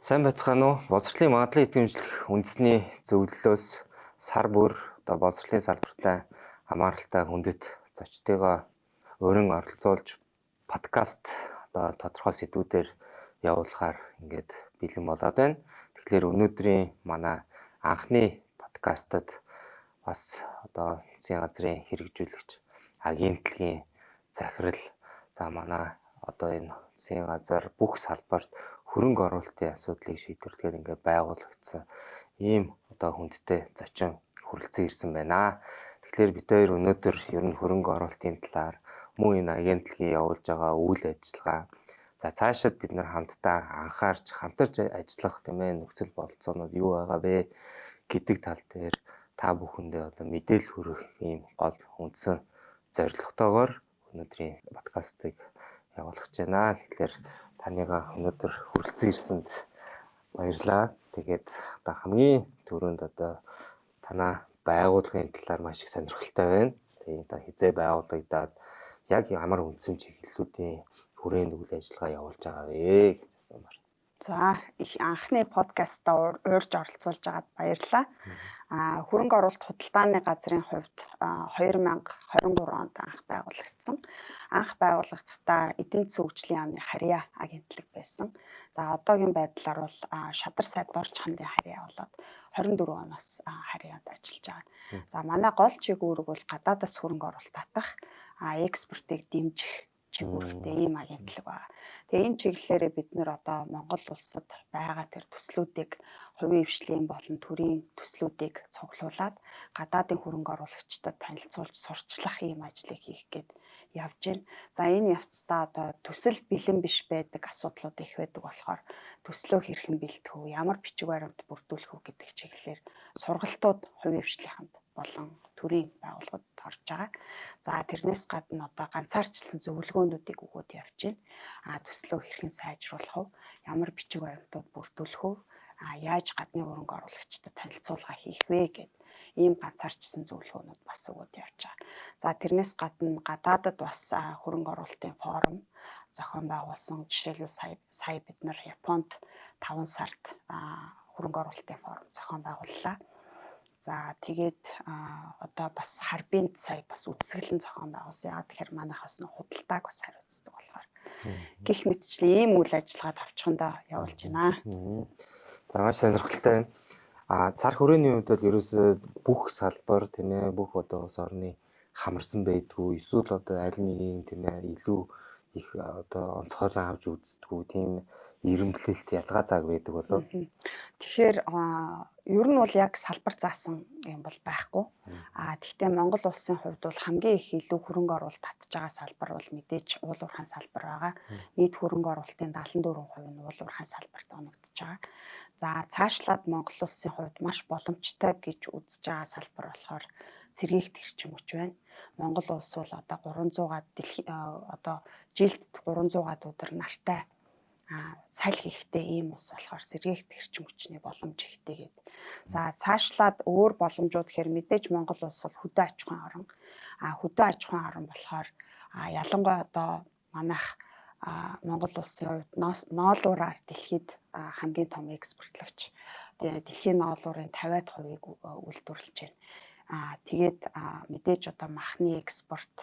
Сайн байцгаана уу? Боловсролын магадлалын идэвхжлэх үндэсний зөвлөлөөс сар бүр боловсролын салбартай хамааралтай хүндэт зочдыгоо өрн оролцуулж подкаст тодорхой сэдвүүдээр явуулахаар ингээд бэлэн болоод байна. Тэгэхээр өнөөдрийн манай анхны подкастад бас засгийн газрын хэрэгжүүлэгч агентлагийн захирал манай энэ засгийн газар бүх салбарт хөрөнгө оруулалтын асуудлыг шийдвэрлэхээр ингээд байгуулагдсан ийм хүндтэй зочин хүрэлцэн ирсэн байна. Тэгэхээр бид хоёр өнөөдөр ер нь хөрөнгө оруулалтын талаар мөн энэ агентлагийн явуулж байгаа үйл ажиллагаа цаашид бид нар хамтдаа хамтарч ажиллах нөхцөл бололцоонууд юу байгаа вэ гэдэг тал дээр та бүхэндээ мэдээлэл хүргэх ийм гол үндсэн зорилготойгоор өнөөдрийн подкастыг явуулах гэж байна. Тэгэхээр танайгаа өнөөдөр хүрэлцэн ирсэнд баярлалаа. Тэгээд хамгийн түрүүнд танаа байгууллагын талаар маш их сонирхолтой байна. Тэгээд хизээ байгуулагдаад яг ямар үндсэн чиглэлүүдийн хүрээнд үйл ажиллагаа явуулж байгаа вэ гэж асуумаар. За их анхны подкастаа уурж оролцуулж байгаад баярлалаа. Хөрөнгө оруулалт худалдааны газрын хувьд 2023 онд анх байгуулагдсан. Анх байгууллагахдаа эдийн засгийн хөгжлийн яамны харьяа агентлаг байсан. За одоогийн байдлаар бол Шадар сайд Дорж хандын харьяа болоод 24 оноос харьяанд ажиллаж байгаа. За манай гол чиглэл бол гадаадас хөрөнгө оруулалт татах, экспортыг дэмжих чиглэлтэй ийм агентлаг байна. Тэгээ энэ чиглэлээрээ бид нэр Монгол улсад байгаа тэр төслүүдийг хувийн хвшлийн болон төрийн төслүүдийг цуглуулад гадаадын хөрөнгө оруулагчдад танилцуулж сурчлах ийм ажлыг хийх гээд явж байна. За энэ явцдаа төсөл бэлэн биш байдаг асуудлууд их байдаг болохоор төслөө хэрхэн бэлтэх вэ, ямар бичиг баримт бүрдүүлэх вэ гэдэг чиглэлээр сургалтууд хувийн хвшлийнханд болон төрийн байгууллагад орж байгаа. За тэрнээс гадна ганцаарчилсан зөвлөгөөнүүдийг өгөөд явж байна. Төслөө хэрхэн сайжруулах вэ? Ямар бичиг баримтууд бүрдүүлэх вэ? Яаж гадны хөрөнгө оруулагчдад танилцуулга хийх вэ гэд ийм ганцаарчилсан зөвлөгөөнүүд бас өгөөд явж байгаа. За тэрнээс гадна гадаадад бас хөрөнгө оруулалтын форум зохион байгуулсан. Жишээлбэл сая бид нар Японд 5 сард хөрөнгө оруулалтын форум зохион байгууллаа. За тэгээд бас харбинд сая бас үтсгэлэн зохион байгуулсан. Яг тэгэхээр манайхаас нь худалдааг бас хариуцдаг болохоор гэх мэтчлэн ийм үйл ажиллагаад авчихандаа явуулж байна. За маш сонирхолтой байна. Цар хүрээний хувьд бол ерөөсөө бүх салбар бүх улс орны хамарсан байдгүй. Эсвэл аль нэгийн илүү их онцгойлон авч үздэггүй тийм ирэмблэлт ялгаа зааг байдаг болов. Тэгэхээр ер нь бол яг салбар заасан юм бол байхгүй. Гэхдээ Монгол улсын хувьд бол хамгийн их илүү хөрөнгө оруулалт татж байгаа салбар бол мэдээж уул уурхайн салбар байгаа. Нийт хөрөнгө оруулалтын 74% нь уул уурхайн салбарт оногдож байгаа. За цаашлаад Монгол улсын хувьд маш боломжтой гэж үзэж байгаа салбар болохоор сэргийгт эрчим хүч байна. Монгол улс бол 300-аад жилд 300-аад өдөр нартай саль хийхтэй ийм ус болохоор сэргийгт эрчим хүчний боломж ихтэй гэдэг. За цаашлаад өөр боломжууд гэхээр мэдээж Монгол улс бол хөдөө аж ахуйн орн. Хөдөө аж ахуйн орн болохоор ялангуяа манайх Монгол улсын хувьд ноолуураар дэлхийд хамгийн том экспортлагч. Дэлхийн ноолуурын 50% үйлдвэрлэж байна. Тэгээд мэдээж махны экспорт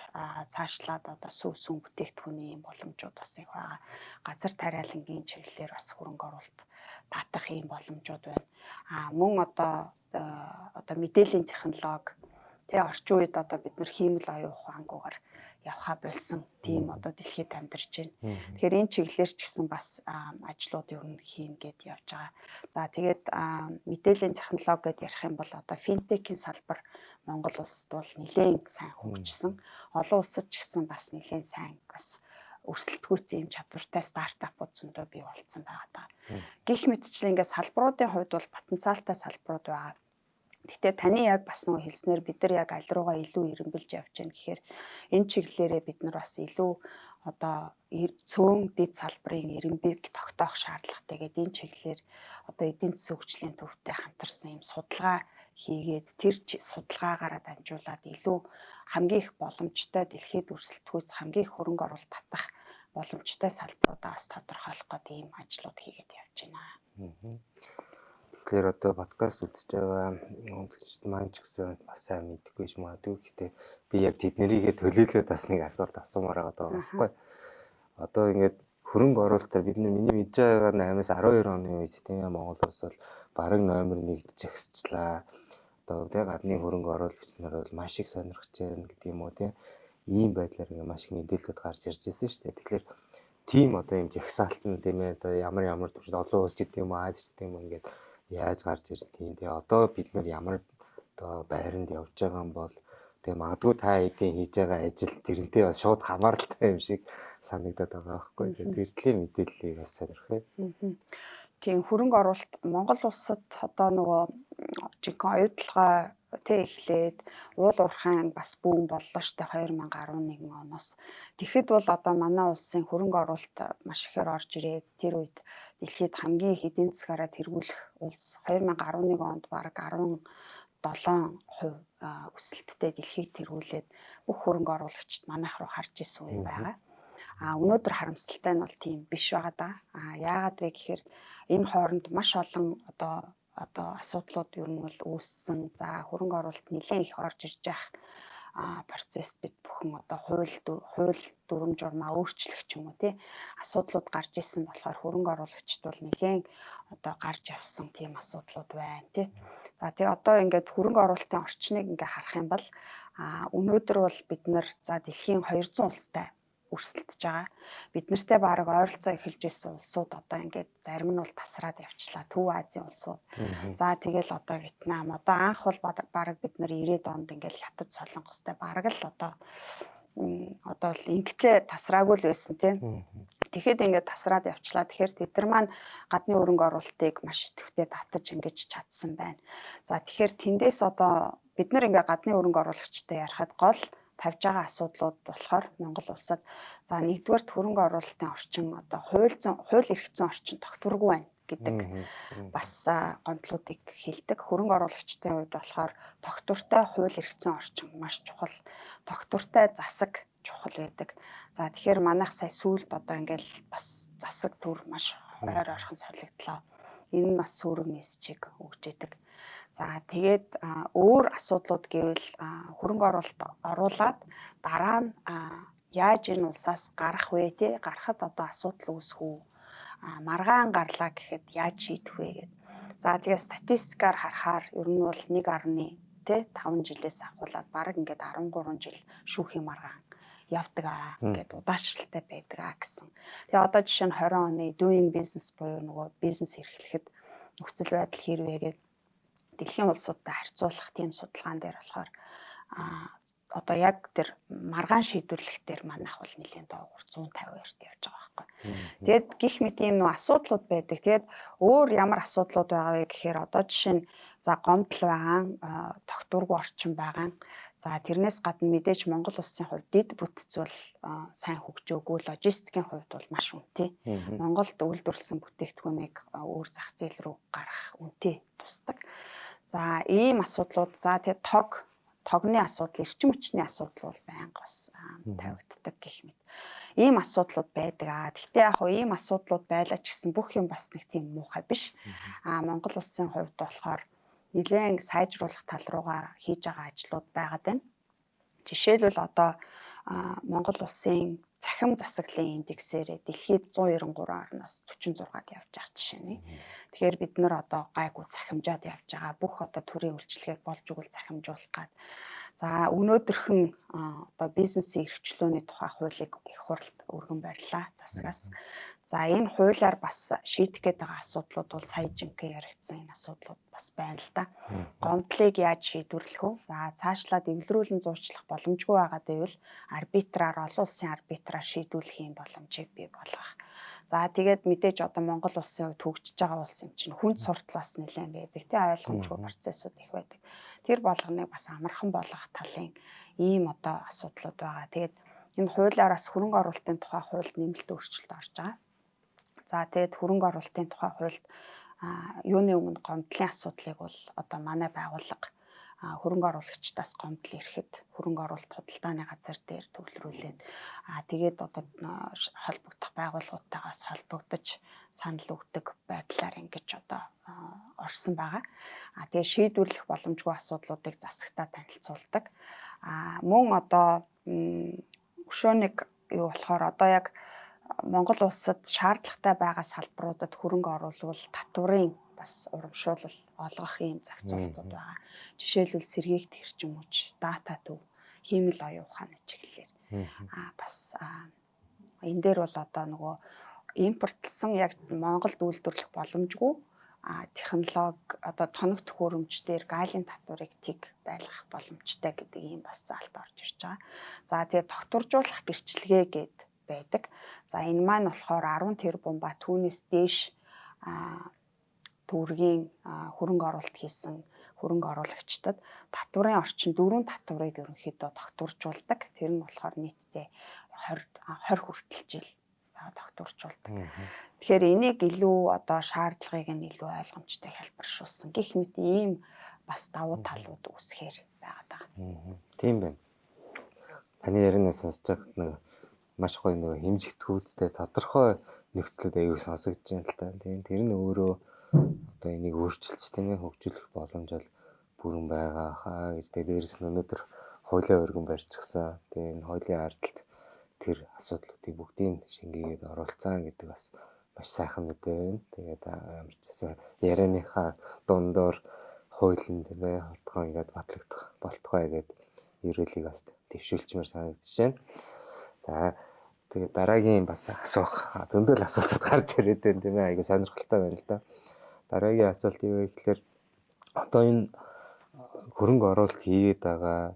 цаашлаад сүүн бүтээгдэхүүний боломжууд бас их байгаа. Газар тариалангийн чиглэлээр бас хөрөнгө оруулалт татах ийм боломжууд байна. Мөн мэдээллийн технологи орчин үед бид нар хиймэл оюун ухаангүйгээр явхаа болсон тийм дэлхийд амьдарч байна. Тэгэхээр энэ чиглэлээр ч гэсэн бас ажлууд ер нь хийн гээд явж байгаа. За тэгээд мэдээллийн технологи гэдээ ярих юм бол финтекийн салбар Монгол улсад бол нэлээд сайн хөгжсөн. Олон улсад ч гэсэн бас нэлээд сайн бас өрсөлдөхүйцэн юм чадвартай стартапууд зөндөө бий болцсон байгаа. Гэх мэтчлэн ингээд салбаруудын хувьд бол потенциалтай салбарууд байгаа. Гэхдээ таны яг бас хэлснээр бид нар яг аль руугаа илүү эренбэлж явж байна гэхээр энэ чиглэлээрээ бид нар бас илүү цөөн дэд салбарын эренбийг тогтоох шаардлагатай гэдэг энэ чиглэлээр эдийн засгийн хөгжлийн төвтэй хамтарсан юм судалгаа хийгээд тэр судалгаагаараа дамжуулаад илүү хамгийн их боломжтой дэлхийд өрсөлдөхүйц хамгийн их хөрөнгө оруулалт татах боломжтой салбаруудаа бас тодорхойлох гэдэг ийм ажлууд хийгээд явж байна. Тэгэхээр одоо подкаст үзэж байгаа онцгчд маань ч гэсэн бас сайн мэдгүй ч магадгүй. Гэхдээ би яг тэднэрийгээ төлөөлөөд бас нэг асуулт асуумаар байгаа байхгүй. Одоо ингээд хөрөнгө оруулалтаар бид миний мэдж байгаагаар 8-12 оны үед тийм Монгол улс бол бараг номер 1-д жагсчлаа. Одоо тэг гадны хөрөнгө оруулагч нар бол маш их сонирхож байна гэдэг юм уу тийм. Ийм байдлаар ингээд маш их мэдээлэлүүд гарч ирж байсан шүү дээ. Тэгэхээр тийм одоо юм жагсаалт нь тийм ээ одоо ямар төвчд олон улс ч гэдэг юм уу Аз ч гэдэг юм ингээд яаж гарч ирдیں۔ Тэгээ одоо бид нар ямар одоо байранд явж байгаа юм бол тэгээ магадгүй та эдийн хийж байгаа ажил тэрнтэй бас шууд хамааралтай юм шиг санагдаад байгаа байхгүй. Тэгээд тэртлийн мэдээллийг бас сонирхъя. Тийм хөрөнгө оруулалт Монгол улсад одоо нөгөө жинхэнэ оюутлага тэг эхлээд уул уурхайн бас бүүн боллоо штэ 2011 оноос. Тэгэхэд бол одоо манай улсын хөрөнгө оруулалт маш ихээр орж ирээд тэр үед дэлхийд хамгийн эдийн засгаараа тэргүүлэх улс 2011 онд бараг 17% өсөлттэй дэлхийг тэргүүлээд бүх хөрөнгө оруулагчид манайх руу харж исэн үе байгаа. Өнөөдөр харамсалтай нь бол тийм биш байгаа да. Яагаад вэ гэхээр энэ хооронд маш олон одоо асуудлууд ер нь бол үүссэн. За хөрөнгө оруулалт нэлээд их орж ирж байгаа процесс бид бүхэн одоо хууль дүрм журмаа өөрчлөх ч юм уу тий асуудлууд гарч ирсэн болохоор хөрөнгө оруулагчид бол нэлээд одоо гарч явсан тийм асуудлууд байна тий. За тэгээ одоо ингээд хөрөнгө оруулалтын орчныг ингээ харах юм бол өнөөдөр бол бид нар за дэлхийн 200 улстай өрсөлдөж байгаа. Бид нартэй баг ойролцоо эхэлж ирсэн улсууд одоо ингээд зарим нь бол тасраад явчлаа. Төв Азийн улсууд. За тэгэл одоо Вьетнам одоо анх бол баг бид нар 90-ад онд ингээд Хятад Солонгостой баг л одоо л ингээдлээ тасраагүй л байсан тийм. Тэгэхэд ингээд тасраад явчлаа. Тэгэхээр тэд нар маань гадны хөрөнгө оруулалтыг маш идэвхтэй татаж ингэж чадсан байна. За тэгэхээр тэндээс одоо бид нар ингээд гадны хөрөнгө оруулагчтай ярихад гол тавьж байгаа асуудлууд болохоор Монгол улсад за нэгдүгээр хөрөнгө оруулалтын орчин одоо хууль эрх зүйн орчин тогтворгүй байна гэдэг бас гомдлуудыг хэлдэг. Хөрөнгө оруулагчдын хувьд болохоор тогтвортой хууль эрх зүйн орчин маш чухал. Тогтвортой засаг чухал байдаг. За тэгэхээр манайх сая сүүлд одоо ингээл бас засаг төр маш ойр орхон солигдлоо. Энэ нь бас сөрөг мессежийг өгч идэг. За тэгээд өөр асуудлууд гэвэл хөрөнгө оруулалт оруулаад дараа нь яаж энэ улсаас гарах вэ те гарахад одоо асуудал үүсэх үү маргаан гарлаа гэхэд яаж шийдэх вэ гэдэг. За тэгээд статистикаар харахаар ер нь бол 1.5 жилээс ахуулаад бараг ингээд 13 жил шүүхийн маргаан явдаг ингээд удаашралтай байдаг гэсэн. Тэгээ одоо жишээ нь 20 оны doing business буюу нөгөө бизнес эрхлэхэд нөхцөл байдал хэрвээгээд дэлхийн улсуудтай харьцуулах тийм судалгаан дээр болохоор одоо яг тэр маргаан шийдвэрлэх дээр манайх бол нэлээд доогуур 152-т явж байгаа байхгүй. Тэгээд гих мэт ийм нөө асуудлууд байдаг. Тэгээд өөр ямар асуудлууд байгаа вэ гэхээр одоо жишээ нь за гомдол байгаа, тогтворгүй орчин байгаа. За тэрнээс гадна мэдээж Монгол улсын хувьд дэд бүтц бол сайн хөгжөөгүй, логистикийн хувьд бол маш үнэтэй. Монголд үйлдвэрлэсэн бүтээгдэхүүнийг өөр зах зээл рүү гаргах үнэтэй тусдаг. За ийм асуудлууд за тэгээд тогны асуудал, эрчим хүчний асуудал бол байнга бас тавигддаг гэх мэт. Ийм асуудлууд байдаг. Гэхдээ яг хөө ийм асуудлууд байлаа ч гэсэн бүх юм бас нэг тийм муухай биш. Монгол улсын хувьд болохоор нэлээд сайжруулах тал руугаа хийж байгаа ажлууд байгаад байна. Жишээлбэл одоо Монгол улсын цахим засаглалын индексээр дэлхийд 193 орноос 46-ад явж байгаа жишээ нь. Тэгэхээр бид нар одоо гайгүй цахимжаад явж байгаа. Бүх одоо төрийн үйлчлэгийг болж өгөл цахимжуулах гад. За өнөөдөрхөн одоо бизнесийн эрхчлөөний тухай хуулийг их хурлд өргөн барьлаа засгаас. За энэ хуулиар бас шийдэх гээд байгаа асуудлууд бол сая жинхэнэ яригдсан энэ асуудлууд бас байна л да. Гомдлыг яаж шийдвэрлэх вэ? За цаашлаад эвлэрүүлэн зуучлах боломжгүй байгаа гэвэл арбитраар олон улсын арбитраар шийдвэрлэх юм боломжийг бий болгох. За тэгээд мэдээж одоо Монгол улсын хувьд хөгжиж байгаа улс юм чинь хүнд суртал бас нэлээд байдаг. Тэ ойлгомжгүй процессууд их байдаг. Тэр болгоныг бас амархан болгох талын ийм одоо асуудлууд байгаа. Тэгээд энэ хуулиараас хөрөнгө оруулалтын тухай хуульд нэмэлт өөрчлөлт орж байгаа. За тэгээд хөрөнгө оруулалтын тухай хуульд юуны өмнө гомдлын асуудлыг бол одоо манай байгууллага хөрөнгө оруулагчдаас гомдол ирэхэд хөрөнгө оруулалт худалдааны газар дээр төвлөрүүлээд тэгээд одоо холбогдох байгууллагуудтайгаас холбогдож санал өгдөг байдлаар ингэж одоо орсон байгаа. Тэгээд шийдвэрлэх боломжгүй асуудлуудыг засагтаа танилцуулдаг. Мөн одоо өшөөнийг юу болохоор одоо яг Монгол улсад шаардлагатай байгаа салбаруудад хөрөнгө оруулвал татварын бас урамшуулал олгох юм зохицуултууд байгаа. Жишээлбэл сэргийгт хэрчим хүч, дата төв, хиймэл оюун ухааны чиглэлээр. Бас энэ дээр бол одоо нөгөө импортлсон яг Монголд үйлдвэрлэх боломжгүй технологи одоо тоног төхөөрөмжтөр галийн татварыг тэг байлгах боломжтой гэдэг ийм бас заалт орж ирж байгаа. За тэгээд тогтворжуулах гэрчлэгээ гээд байдаг. За энэ маань болохоор 10 тэрбум ба түүнээс дээш төгрөгийн хөрөнгө оруулалт хийсэн хөрөнгө оруулагчдад татварын орчин 4 татварыг ерөнхийдөө тогтворжуулдаг. Тэр нь болохоор нийтдээ 20 хүртэл жил тогтворжуулдаг. Тэгэхээр энийг илүү одоо шаардлагыг нь илүү ойлгомжтой хэлбэршүүлсэн. Гэх мэт ийм бас давуу талууд үүсэхээр байгаад байгаа. Тийм байна. Таны ярианаас сонсож байхад нэг маш гоё нэг хэмжигдэхүйцтэй тодорхой нөхцөлөд аягүй сонсогдож байна л та. Тийм тэр нь өөрөө одоо энийг өөрчилж тийм хөгжүүлэх боломж бол бүрэн байгаа хаа гэж. Дээрээс нь өнөөдөр хуулийн өргөн барьчихсан. Тийм хуулийн ардалт тэр асуудлуудыг бүгдийг шингээгээд оруулцсан гэдэг бас маш сайхан мэдээ байна. Тэгээд ямар ч гэсэн ярианыхаа дундуур хуулийн тийм ээ хурдхан ингээд батлагдах болтугай гэдэг ерөөлийг бас төвшүүлчмээр санагдаж байна. За тэгээд дараагийн бас асуух зөндөл асуултууд гарч ирээд байна тийм ээ. Айгу сонирхолтой байна л да. Дараагийн асуулт юу вэ гэхээр одоо энэ хөрөнгө оруулалт хийгээд байгаа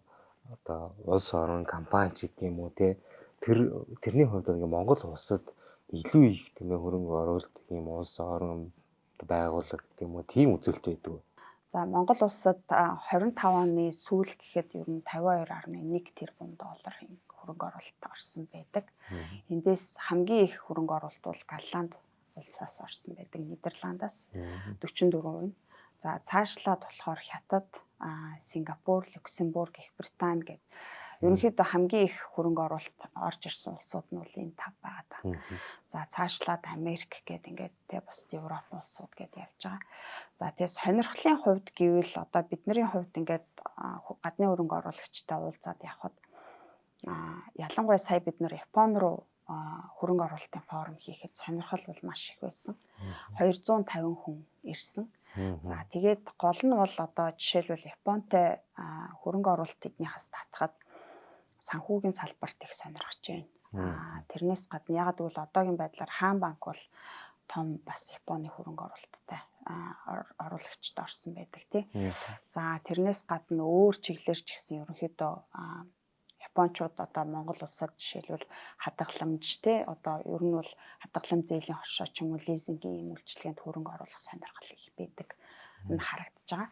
одоо улс орон компани ч гэдэг юм уу те тэрний хувьд ингээ Монгол улсад илүү их тийм ээ хөрөнгө оруулалт ийм улс орон байгууллага гэдэг юм уу тийм үзүүлэлт байдаг. За Монгол улсад 25 оны сүүл гэхэд ер нь 52.1 тэрбум долларын хөрөнгө оруулалт орсон байдаг. Эндээс хамгийн их хөрөнгө оруулалт бол Голланд улсаас орсон байдаг, Нидерландаас 44%. За цаашлаад болохоор Хятад, Сингапур, Люксембург, Их Британи гэдэг ерөнхийдөө хамгийн их хөрөнгө оруулалт орж ирсэн улсууд нь бол энэ 5 байгаа. За цаашлаад Америк гэдэг ингээд тэ бас Европ улсууд гэдэг явж байгаа. За тэгээ сонирхлын хувьд гэвэл одоо бидний хувьд ингээд гадны хөрөнгө оруулагчтай уулзаад явхад ялангуяа сая бид нэр Япон руу хөрөнгө оруулалтын форум хийхэд сонирхол бол маш их байсан. 250 хүн ирсэн. За тэгээд гол нь бол одоо жишээлбэл Японтай хөрөнгө оруулалт эднийхээс татахад санхүүгийн салбарт их сонирхож байна. Тэрнээс гадна яг гэвэл одоогийн байдлаар Хаан банк бол том бас Японы хөрөнгө оруулалттай оруулагчд орсон байдаг тий. За тэрнээс гадна өөр чиглэлэр ч гэсэн ерөнхийдөө Япончууд одоо Монгол улсад жишээлбэл хадгаламж тий одоо ер нь бол хадгалам зээлийн хоршоо ч юм уу лизингийн юм үйлчилгээнд хөрөнгө оруулах сонирхол их байдаг. Энэ харагдаж байгаа.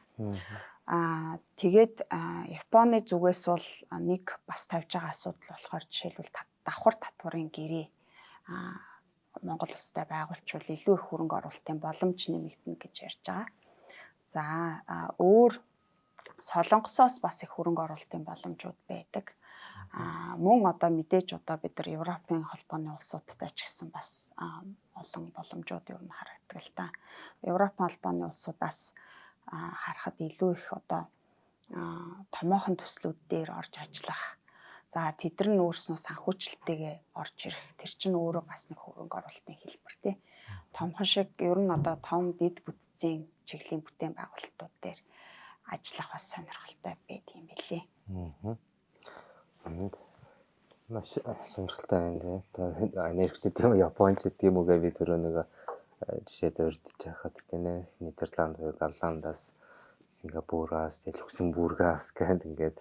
Тэгээд Японы зүгээс бол нэг бас тавьж байгаа асуудал болохоор жишээлбэл давхар татварын гэрээ Монгол улстай байгуулчвал илүү их хөрөнгө оруулалтын боломж нэмэгдэнэ гэж ярьж байгаа. За өөр Солонгосоос бас их хөрөнгө оруулалтын боломжууд байдаг. Мөн одоо мэдээж одоо бид нар Европын холбооны улсуудтай ч гэсэн бас олон боломжууд юу н харагддаг л та. Европын холбооны улсуудаас харахад илүү их одоо томоохон төслүүд дээр орж ажиллах. За тэд нар өөрснөө санхүүжилттэйгээ орж ирэх. Тэр чинь өөрөө бас нэг хөрөнгө оруулалтын хэлбэр тий. Томхон шиг ер нь одоо том дид бүтцийн чиглэлийн бүтээн байгуулалтууд дээр ажиллах бас сонирхолтой байд юм билээ. Маш сонирхолтой байна тий. Америкч гэдэг юм Японч гэдэг юм угээ би түрүү нэг жишээд урьдчилж байхад тийм ээ Нидерланд, Голландаас, Сингапураас, Люксембургаас гэдэг ингээд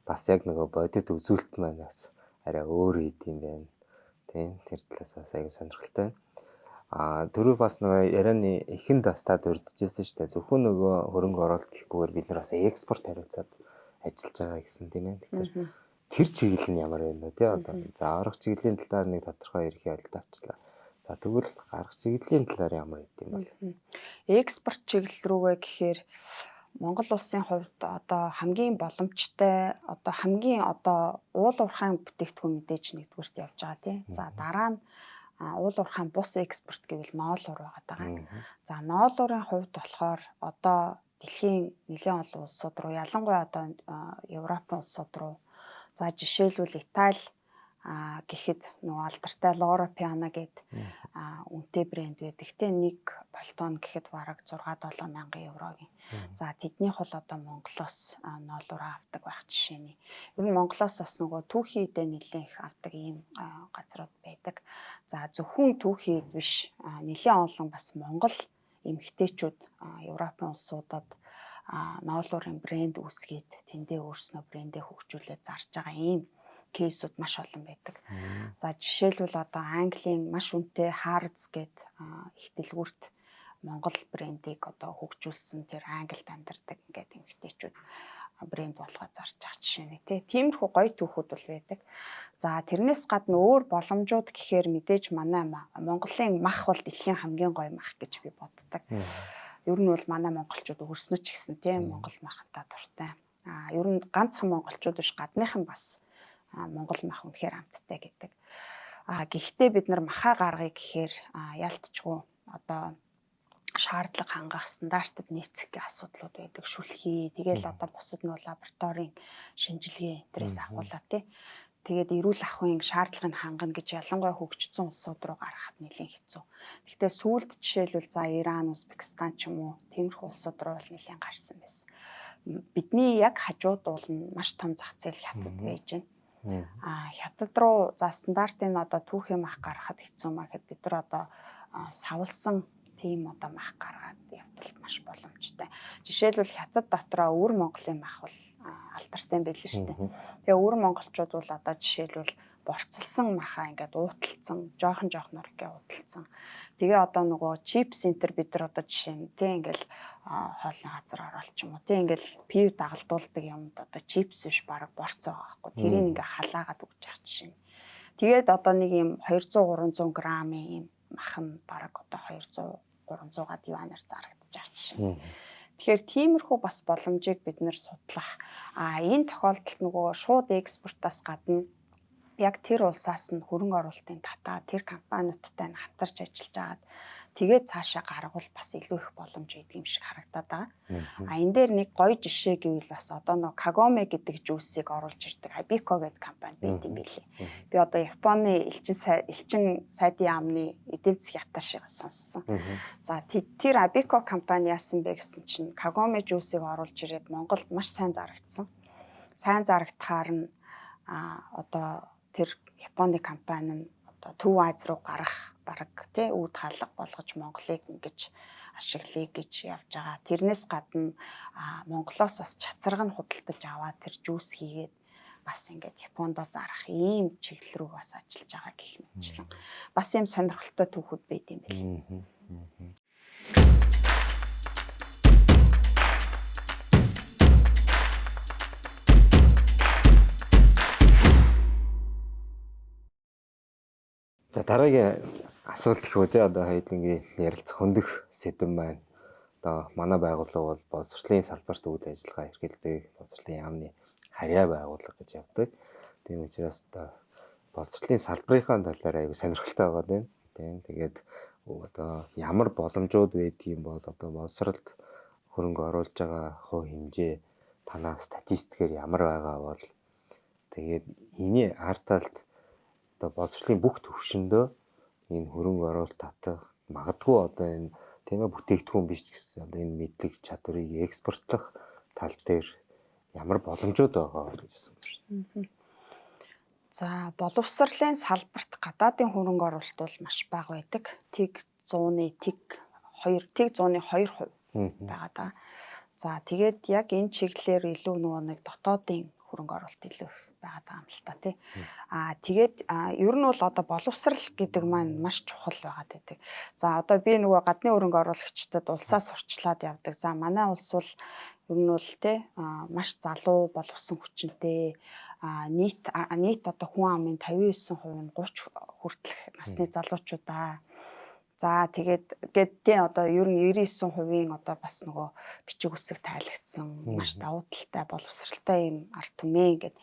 бас яг нөгөө бодит үзүүлэлт маань бас арай өөр идэм байна. Тийм тэр талаас бас аягүй сонирхолтой байна. Түрүү бас нөгөө ярианы эхэнд бас та дурдчихсан шүү дээ. Зөвхөн нөгөө хөрөнгө оруулалт гэхгүйгээр бид нар бас экспорт хариуцаад ажиллаж байгаа гэсэн тийм ээ. Тэгэхээр тэр чиглэл нь ямар байна вэ тий одоо за арга чиглэлийн талаар нэг тодорхой ерхий ойлголт авчлаа. За тэгвэл гарах чиглэлийн талаар ямар идэм бэ? Экспорт чиглэл рүүгээ гэхээр Монгол улсын хувьд одоо хамгийн боломжтой одоо хамгийн одоо уул уурхайн бүтээгдэхүүн мэдээж нэгдүгüрт явж байгаа тий. За дараа нь уул уурхайн бус экспорт гэвэл ноолуур байгаа. За ноолуурын хувьд болохоор одоо дэлхийн нэлээд олон улсууд руу ялангуяа одоо Европын улсууд руу за жишээлбэл Итали гэхэд нөгөө алдартай Loro Piana гэдэг үнэтэй брэнд байдаг. Гэтэ нэг полтон гэхэд бараг 6-7 мянган еврогийн. За тэднийх бол одоо Монголоос ноолуураа авдаг байх жишээний. Ер нь Монголоос бас нөгөө түүхий эдэ нэлээд их авдаг ийм газрууд байдаг. За зөвхөн түүхий биш нэлээд олон бас Монгол эмэгтэйчүүд Европын улсуудад ноолуурын брэнд үүсгээд тэндээ өөрснөө брэндээ хөгжүүлээд зарж байгаа ийм кейсүүд маш олон байдаг. За жишээлбэл одоо Английн маш үнэтэй Harrods гэдэг их дэлгүүрт Монгол брендийг одоо хөгжүүлсэн тэр Англид амьдардаг ингээд эмэгтэйчүүд брэнд болгоод зарж байгаа жишээ нь тий. Тиймэрхүү гоё түүхүүд бол байдаг. За тэрнээс гадна өөр боломжууд гэхээр мэдээж манай Монголын мах бол дэлхийн хамгийн гоё мах гэж би боддог. Ер нь бол манай монголчууд өөрснөө ч гэсэн тий Монгол махантаа дуртай. Ер нь ганцхан монголчууд биш гадныхан бас Монгол мах үнэхээр амттай гэдэг. Гэхдээ бид нар махаа гаргая гэхээр ялцчгүй одоо шаардлага хангах стандартад нийцэх асуудлууд байдаг. Шүлхий, тэгэл одоо бусад нөө лабораторийн шинжилгээ энтрээс авахулаа тий. Тэгээд эрүүл ахуйн шаардлагыг хангана гэж ялангуяа хөгжсөн улсууд руу гаргахад нэлээд хэцүү. Гэхдээ сүүлд жишээлбэл за Иран, Узбекистан ч юм уу тиймэрхүү улсууд руу бол нэлээд гарсан байсан. Бидний яг хажууд уул нь маш том зах зээл хятад байж байна. Хятад руу за стандартын одоо түүхийн мах гаргахад хэцүү маа гэхэд бид нар одоо савлсан тийм одоо мах гаргаад явбал маш боломжтой. Жишээлбэл хятад дотроо өвөр Монголын мах бол алдартай юм байл шүү дээ. Тэгээ өвөр монголчууд бол одоо жишээлбэл борцолсон махаа ингээд уудалцсан, жоохон ингээд уудалцсан. Тэгээ одоо нөгөө чипс энтер бид нар одоо жишээ нь тий ингээл хоолны газар оролч юм уу тий ингээл пив дагалдуулдаг юмд одоо чипс биш баг борц байгаа байхгүй. Тэрийг ингээ халаагаад өгч байгаа жишээ нь. Тэгээд одоо нэг юм 200-300 грамын юм мах нь баг одоо 200-300-аад юанаар зарагдаж байгаа жишээ. Тэгэхээр тиймэрхүү бас боломжийг бид нэр судлах. Энэ тохиолдолд нөгөө шууд экспортоос гадна яг тэр улсаас нь хөрөнгө оруулалтын татаа тэр компаниудтай нь хамтарч ажиллаж агаад тэгээд цаашаа гаргавал бас илүү их боломж өгдөг юм шиг харагдаад байгаа. Энэ дээр нэг гоё жишээ гэвэл бас одоо нөгөө Kagome гэдэг жүүсийг оруулж ирдэг Abiko гэдэг компани байт юм билий. Би одоо Японы элчин сайдын яамны эдийн засгийн аташийг сонссон. За тэр Abiko компани яасан бэ гэсэн чинь Kagome жүүсийг оруулж ирээд Монголд маш сайн зарагдсан. Сайн зарагдахаар нь одоо тэр Японы компани нь одоо Төв Аз руу гарах бараг тий үүд хаалга болгож Монголыг ингэж ашиглая гэж явж байгаа. Тэрнээс гадна Монголоос бас чацарга нь худалдаж аваад тэр жүүс хийгээд бас ингээд Япондоо зарах ийм чиглэл рүү бас ажиллаж байгаа гэх мэтчлэн. Бас ийм сонирхолтой түүхүүд байд юм байна. За дараагийн асуулт гэхүү те одоо хоёулангийн ярилцах хөндөх сэдэв маань одоо манай байгууллага бол боловсролын салбарт үйл ажиллагаа эрхэлдэг боловсролын яамны харьяа байгууллага гэж явдаг. Тийм учраас одоо боловсролын салбарынхаа талаар аягүй сонирхолтой байгаа юм. Тийм тэгээд одоо ямар боломжууд байдгийг бол одоо боловсролд хөрөнгө оруулж байгаа хувь хэмжээ танаа статистикээр ямар байгаа бол тэгээд эний ард талд боловсролын бүх төвшөндөө энэ хөрөнгө оруулалт татах магадгүй одоо энэ тийм бүтээгдэхүүн биш ч гэсэн одоо энэ мэдлэг чадварыг экспортлох тал дээр ямар боломжууд байгаа гэж асуусан. За боловсролын салбарт гадаадын хөрөнгө оруулалт бол маш бага байдаг. Тэг 100-2% байгаа даа. За тэгээд яг энэ чиглэлээр илүү нөгөө нэг дотоодын хөрөнгө оруулалт илүү байгаад байгаа юм л та тий. Тэгээд ер нь бол одоо боловсрал гэдэг маань маш чухал байгаад байдаг. За одоо би нөгөө гадны хөрөнгө оруулагчдад улсаас сурчлаад явдаг. За манай улс бол ер нь бол тий маш залуу боловсон хүчинтэй нийт одоо хүн амын 59% нь 30 хүртэлх насны залуучуудаа. За тэгээд тийм одоо ер нь 99% одоо бас нөгөө бичиг үсэг тайлагдсан маш давуу талтай боловсралтай юм арт түмээ гэдэг.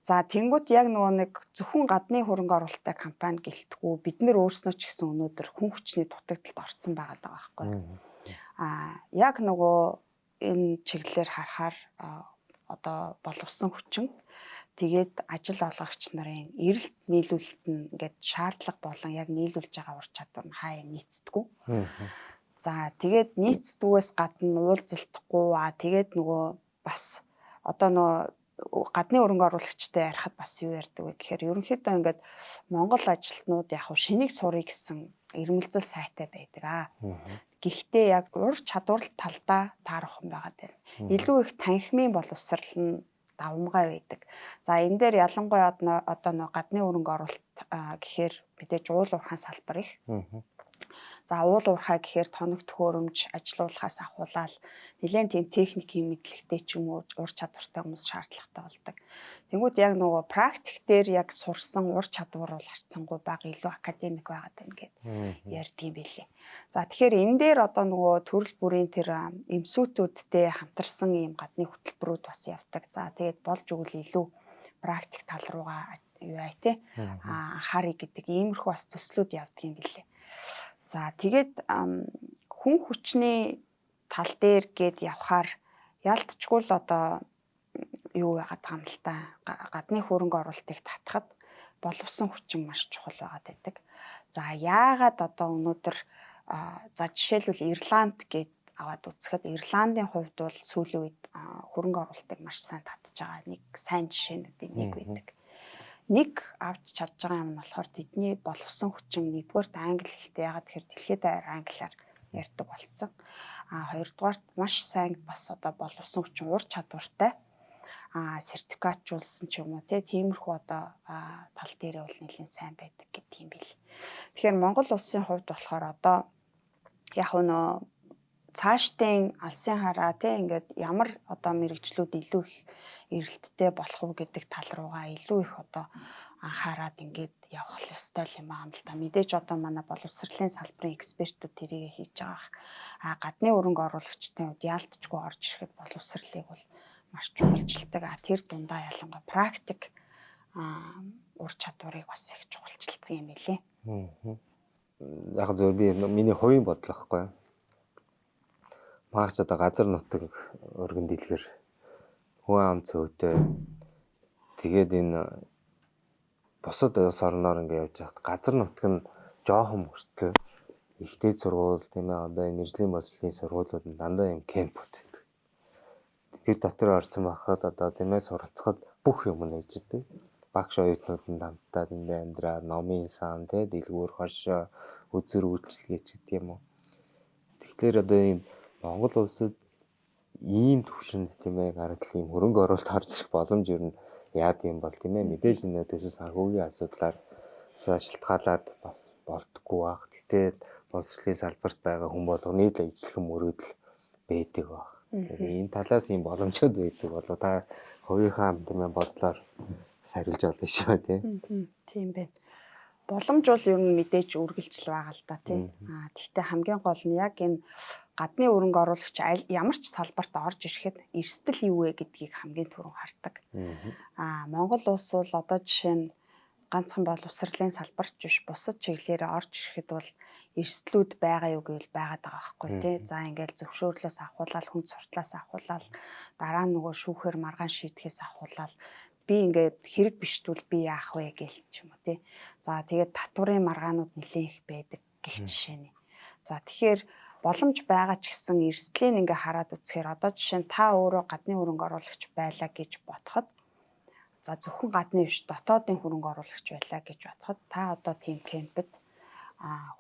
За тэнгуут яг нөгөө нэг зөвхөн гадны хөрөнгө оруулалттай компани гэлтгүү бид нар өөрснөө ч гэсэн өнөөдөр хүн хүчний дутагдалд орсон байгаа байхгүй. Яг нөгөө энэ чиглэлээр харахаар одоо боловсон хүчин тэгээд ажил олгогч нарын эрэлт нийлүүлэлт нь ингээд шаардлага болон яг нийлүүлж байгаа ур чадвар нь хаяа нийцдэггүй. За тэгээд нийцдгүүгээс гадна уулзалтахгүй тэгээд нөгөө бас одоо нөгөө гадны хөрөнгө оруулагчтай ярихад бас юу ярьдаг вэ гэхээр ерөнхийдөө ингээд Монгол ажилтнууд яг шинийг сурах гэсэн ирмэлзэл сайтай байдаг. Гэхдээ яг ур чадвар талдаа таарах юм байгаа дээ. Илүү их танхимын боловсрал нь давмгай байдаг. За энэ дээр ялангуяа одоо нэг гадны хөрөнгө оруулалт гэхээр мэдээж уул уурхайн салбар их. За уул уурхай гэхээр тоног төхөөрөмж ажилуулахаас ахуулаад нэлээд тийм техникийн мэдлэгтэй ч юм уу ур чадвартай хүмүүс шаардлагатай болдог. Тэнгүүд яг нөгөө практик дээр яг сурсан ур чадвар бол харьцангуй бага илүү академик байгаад байна гэд ярьдгийм байлээ. За тэгэхээр энэ дээр одоо нөгөө төрөл бүрийн тэр эмсүүтүүдтэй хамтарсан ийм гадны хөтөлбөрүүд бас явдаг. За тэгээд болж өгвөл илүү практик тал руугаа юу ай те анхаарыг гэдэг иймэрхүү бас төслүүд явдгийм байлээ. За тэгээд хүн хүчний тал дээр гээд явхаар ялцчгүй л одоо юу яагаад байгаа юм л та гадны хөрөнгө оруулалтыг татахад боловсон хүчин маш чухал байгаад байдаг. За яагаад одоо өнөөдөр за жишээлбэл Ирланд гээд аваад үзэхэд Ирландын хувьд бол сүүлийн үед хөрөнгө оруулалтыг маш сайн татж байгаа нэг сайн жишээнүүдийн нэг байдаг. Нэг авч чадж байгаа юм нь болохоор тэдний боловсон хүчин нэгдүгээрт англи хэлтэй ягаад тэгэхээр дэлхийд даяар англиар ярьдаг болсон. Хоёрдугаарт маш сайн бас одоо боловсон хүчин ур чадвартай сертификатжуулсан ч юм уу тиймэрхүү одоо тал дээрээ бол нэлээд сайн байдаг гэдэг юм бэл. Тэгэхээр Монгол улсын хувьд болохоор одоо яг нөө цаашдын алсын хараа ингээд ямар одоо мэрэгчлүүд илүү их эрэлттэй болох уу гэдэг тал руугаа илүү их одоо анхаарад ингээд явах ёстой юм аа л да. Мэдээж одоо манай боловсролын салбарын экспертүүд тэрийг хийж байгаа. Гадны хөрөнгө оруулагчдын хувьд яалтчгүй орж ирэхэд боловсролыг бол маш чухалчилдаг. Тэр дундаа ялангуяа практик ур чадварыг бас их чухалчилдаг юм билээ. Яг зөв би миний хувийн бодлоохгүй. Маагч одоо газар нутаг өргөн дэлгэр хүн ам цөөтэй тэгээд энэ бусад улс орноор ингээд явж байхад газар нутаг нь жоохон мөртлөө ихтэй сургууль тийм ээ одоо энэ мэржлийн боловсролын сургуулиуд нь дандаа юм кемпүүд байдаг. Тэр дотор орсон байхад одоо тийм ээ суралцахад бүх юм нэгждэг. Багш оюутнууд нь хамтдаа эндээ амьдраад номын сан тийм дэлгүүр хошоо үзэр үйлчлэгээч гэдэг юм уу. Тэгэхээр одоо энэ Монгол улсад ийм төвшөнд тийм ээ гаргал ийм хөрөнгө оруулалт харж ирэх боломж юу яад юм бол тийм ээ мэдээж энэ төсөв санхүүгийн асуудлаар шалтгаалаад бас болдгоо баг. Гэтэ боловсролын салбарт байгаа хүн болгоны л ижлэхэн мөрөөдөл байдаг баг. Тэгээ энэ талаас ийм боломжууд байдаг болоо та хувийнхаа тийм ээ бодлоор сарилж олно шүү тийм. Тийм байна. Боломж бол ер нь мэдээж үргэлжил байгаа л да тийм. Гэхдээ хамгийн гол нь яг энэ гадны хөрөнгө оруулагч ямар ч салбарт орж ирэхэд эрсдэл юу вэ гэдгийг хамгийн түрүүн хардаг. Монгол улс бол одоо жишээ нь ганцхан боловсролын салбарт биш бусад чиглэлээр орж ирэхэд бол эрсдлүүд байгаа юу гэвэл байгаад байгаа байхгүй тий. За ингээл зөвшөөрлөөс авахуулаад хүн суртлаас авахуулаад дараа нь нөгөө шүүхээр маргаан шийдэхээс авахуулаад би ингээд хэрэг биштвэл би яах вэ гэл ч юм уу тий. За тэгээд татварын маргаанууд нэлээд их байдаг гэх жишээний. За тэгэхээр боломж байгаа ч гэсэн эрсдлийн ингээ хараад үзэхээр одоо жишээ нь та өөрөө гадны хөрөнгө оруулагч байлаа гэж бодоход за зөвхөн гадны биш дотоодын хөрөнгө оруулагч байлаа гэж бодоход та одоо тийм кемпэд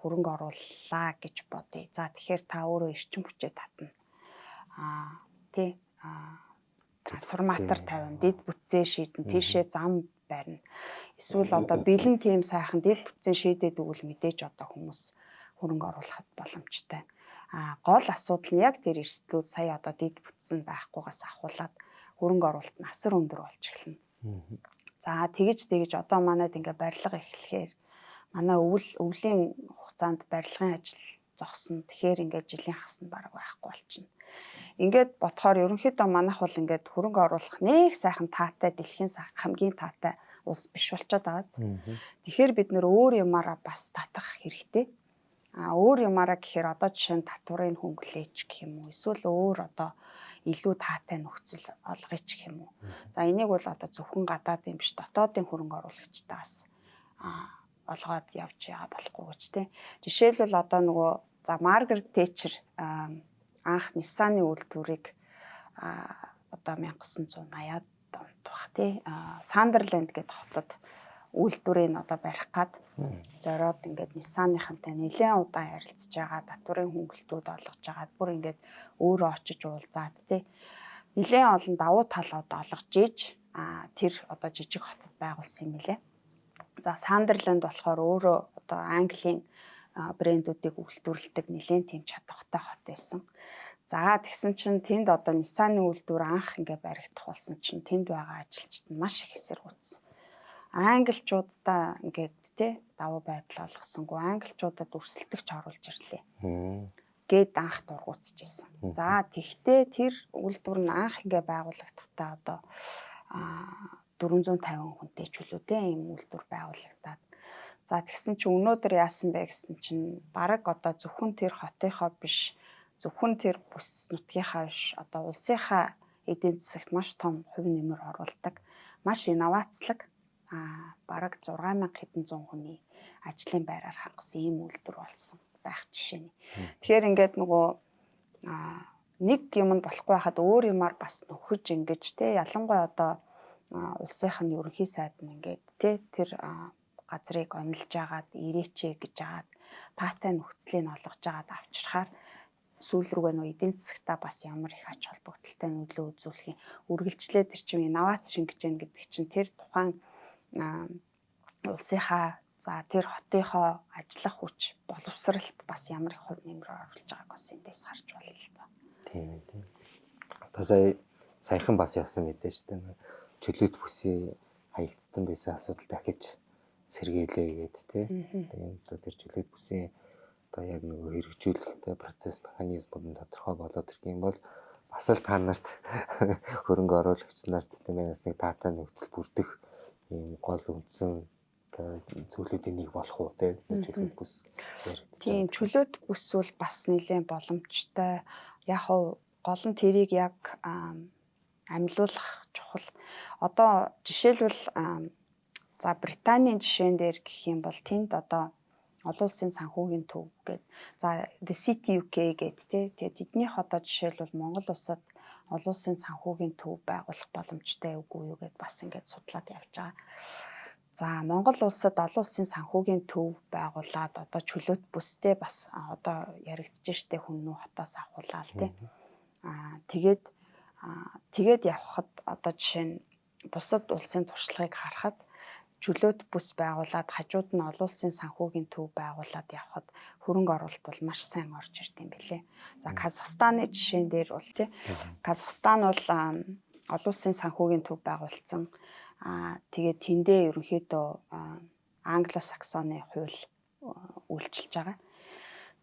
хөрөнгө орууллаа гэж бодъё. За тэгэхээр та өөрөө эрчим хүчээ татна. Тий трансформатор тавина, дэд бүтцээ шийдэн, тийшээ зам барина. Эсвэл одоо бэлэн тийм сайхан дэд бүтцээ шийдээд өгвөл мэдээж одоо хүмүүс хөрөнгө оруулахад боломжтой. Гол асуудал нь яг тэр эрсдлүүд сая одоо дэд бүтцэн байхгүйгаас ахуулаад хөрөнгө оруулалт нь асар өндөр болж эхэлнэ. За тэгж одоо манайд ингээ барилга эхлэхээр манай өвлийн хугацаанд барилгын ажил зогсно. Тэгэхээр ингээд жилийн хагас нь бараг байхгүй болчихно. Ингээд бодохоор ерөнхийдөө манайх бол ингээд хөрөнгө оруулах нэг сайхан таатай дэлхийн хамгийн таатай улс биш болчиход байгааз. Тэгэхээр бид нөр өөр юмараа бас татах хэрэгтэй. Өөр юмараа гэхээр одоо жишээ нь татварын хөнгөлөөч гэх юм уу, эсвэл өөр одоо илүү таатай нөхцөл олгоё ч гэх юм уу. За энийг бол одоо зөвхөн гадаадын биш дотоодын хөрөнгө оруулагчдаас олгоод явж байгаа болохгүй гэж тийм. Жишээлбэл одоо нөгөө за Маргарет Тэтчер анх Ниссаны үйлдвэрийг одоо 1980-аад онд бах тий Сандерленд гэдэг хотод үйлдвэрийг одоо барих гад зориод ингээд Ниссаныхантай нэлээд удаан ярилцж байгаа, татварын хөнгөлтүүд олгож байгаа. Бүр ингээд өөрөө очиж уулзаад тий нэлээд олон давуу талууд олгож ийж тэр одоо жижиг хотод байгуулсан юм лээ. За Сандерленд болохоор өөрөө одоо Английн брэндүүдийг үйлдвэрлэдэг нэлээд тийм чадвартай хот байсан. За тэгсэн чинь тэнд одоо Ниссаны үйлдвэр анх ингээд баригдах болсон чинь тэнд байгаа ажилчид нь маш их эсэргүүцсэн. Англичуудаа ингээд тий давуу байдал олгосонгүй англичуудад өрсөлдөгч оруулж ирлээ. Гээд анх дургуутчихсан. За тэгтээ тэр үйлдвэр нь анх ингээд байгуулагдахтаа одоо 450 хүнтэй ч үлээ ийм үйлдвэр байгуулагдаад. За тэгсэн чинь өнөөдөр яасан бэ гэсэн чинь бараг одоо зөвхөн тэр хотынхоо биш зөвхөн тэр бүс нутгийнхаа биш одоо улсынхаа эдийн засагт маш том хувь нэмэр оруулдаг маш инновацлог бараг 6000 хэдэн зуун хүний ажлын байраар хангасан ийм үйлдвэр болсон байх жишээний. Тэгэхээр ингээд нөгөө нэг юмд болохгүй байхад өөр юмар бас нөхөж ингэж те ялангуяа одоо улсынх нь ерөнхий сайд нь ингээд те тэр газрыг онилж агаад ирээчээ гэж агаад таатай нөхцөлийг олгож агаад авчрахаар сүүл рүүгээ нөө эдийн засагтаа бас ямар их ач холбогдолтой нөлөө үзүүлэх юм үргэлжлээд тэр чинь инновац шингэж яах гэдэг чинь тэр тухайн улсынхаа за тэр хотынхоо ажиллах хүч боловсралт бас ямар их хувь нэмэр оруулж байгааг бас эндээс харж байна л да. Тийм. Одоо саяхан бас явсан мэдээ шүү дээ. Чөлөөт бүсээ хаягдсан байсан асуудал дахиж сэргийлээ гэдэг тийм. Тэгээд одоо тэр чөлөөт бүсээ одоо яг нөгөө хэрэгжүүлэх процесс механизмууд нь тодорхой болоод ирэх юм бол бас л та нарт хөрөнгө оруулагч нарт тийм ээ бас нэг таатай нөхцөл бүрдэх ийм гол үндсэн зүйлүүдийн нэг болох уу тийм чөлөөт бүс. Тийм чөлөөт бүс бол бас нэлээд боломжтой. Яг гол нь тэрийг яг амьлуулах чухал. Одоо жишээлбэл за Британийн жишээн дээр гэх юм бол тэнд одоо олон улсын санхүүгийн төв гэдэг. За The City UK гэдэг тий. Тэгээд эднийх одоо жишээлбэл Монгол улсад олон улсын санхүүгийн төв байгуулах боломжтой үгүй юу гэд бас ингээд судлаад явж байгаа. За Монгол улсад олон улсын санхүүгийн төв байгуулад одоо чөлөөт бүстэй бас одоо яригдж штэ хүннүү хотоос авахулаад тий. Тэгээд явхад одоо жишээ нь бусад улсын туршлагыг харахад чөлөөт бүс байгуулад хажууд нь олон улсын санхүүгийн төв байгуулад явхад хөрөнгө оруулалт бол маш сайн орж ирд юм билээ. За Казахстаны жишээн дээр бол тий Казахстан бол олон улсын санхүүгийн төв байгуулсан. Тэгээд тэндээ ерөнхийдөө англо-саксоны хууль үйлчилж байгаа.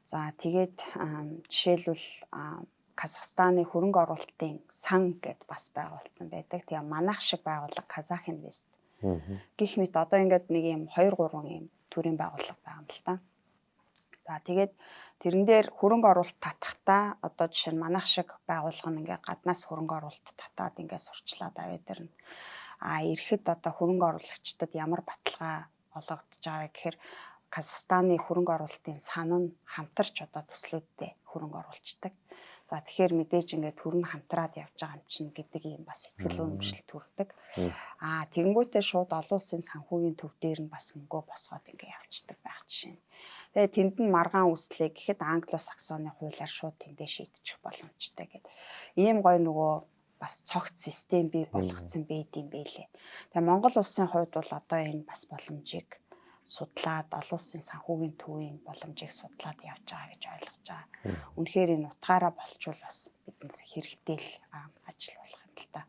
За тэгээд жишээлбэл Казахстаны хөрөнгө оруулалтын сан гэд бас байгуулсан байдаг. Тэгээ манайх шиг байгууллага Казах Инвест гэх мэт одоо ингээд нэг юм 2-3 юм төрлийн байгууллага байгаа юм л та. За тэгээд тэрэн дээр хөрөнгө оруулалт татахтаа одоо жишээ нь манайх шиг байгууллага нь ингээд гаднаас хөрөнгө оруулалт татаад ингээд сурчлаад аваад ирнэ. Эрэхэд одоо хөрөнгө оруулагчдад ямар баталгаа олгогдож байгаа гэхээр Казахстаны хөрөнгө оруулалтын сан нь хамтарч одоо төслүүдтэй хөрөнгө оруулцдаг. За тэгэхээр мэдээж ингээд хөрөнгө хамтраад явж байгаа юм чинь гэдэг юм бас сэтгэл үнэмшил төрдөг. Тэгэнгүүтээ шууд олон улсын санхүүгийн төв дээр нь бас мөнгөө босгоод ингээд явцдаг байх жишээ. Тэгээ тэнд нь маргаан үүслэе гэхэд англо-саксоны хуулиар шууд тэндээ шийдчих боломжтой гэдэг. Ийм гой нөгөө бас цогц систем бий болгоцсон байд юм бэлээ. Тэгээ Монгол улсын хувьд бол одоо энэ бас боломжийг судлаад олон улсын санхүүгийн төвийн боломжийг судлаад явж байгаа гэж ойлгож байгаа. Үнэхээр энэ утгаараа болчвол бас бид хэрэгтэй л ажил болох юм л та.